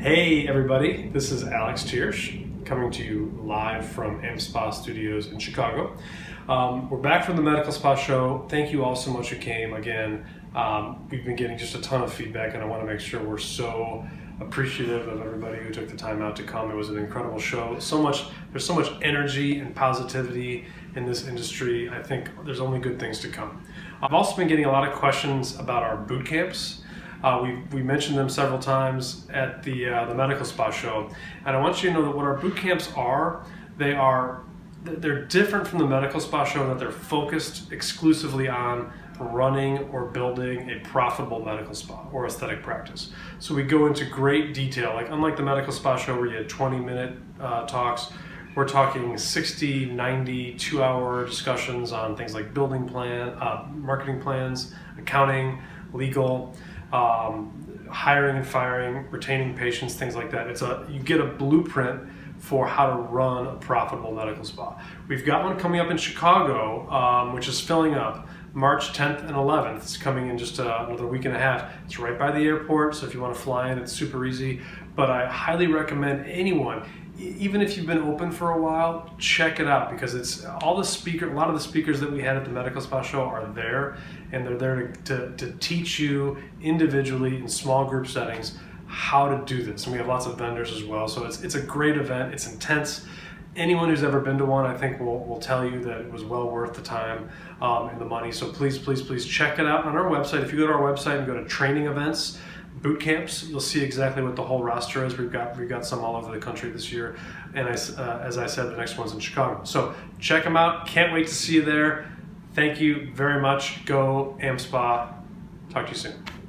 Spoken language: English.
Hey everybody, this is Alex Tiersch coming to you live from AmSpa Studios in Chicago. We're back from the Medical Spa Show. Thank you all so much who came again. We've been getting just a ton of feedback and I want to make sure we're so appreciative of everybody who took the time out to come. It was an incredible show. There's so much energy and positivity in this industry. I think there's only good things to come. I've also been getting a lot of questions about our boot camps. We mentioned them several times at the Medical Spa Show, and I want you to know that what our boot camps are, they're different from the Medical Spa Show in that they're focused exclusively on running or building a profitable medical spa or aesthetic practice. So we go into great detail, like unlike the Medical Spa Show where you had 20-minute talks, we're talking 60, 90, 2-hour discussions on things like building plan, marketing plans, accounting, legal, hiring and firing, retaining patients, things like that. You get a blueprint for how to run a profitable medical spa. We've got one coming up in Chicago, which is filling up. March 10th and 11th. It's coming in just another week and a half. It's right by the airport, so if you want to fly in, it's super easy. But I highly recommend anyone, even if you've been open for a while, check it out because it's a lot of the speakers that we had at the Medical Spa Show are there, and they're there to teach you individually in small group settings how to do this. And we have lots of vendors as well, so it's a great event. It's intense. Anyone who's ever been to one, I think will tell you that it was well worth the time and the money. So please check it out on our website. If you go to our website and go to training events, boot camps, you'll see exactly what the whole roster is. We've got some all over the country this year, and as I said, the next one's in Chicago. So check them out. Can't wait to see you there. Thank you very much. Go AmSpa. Talk to you soon.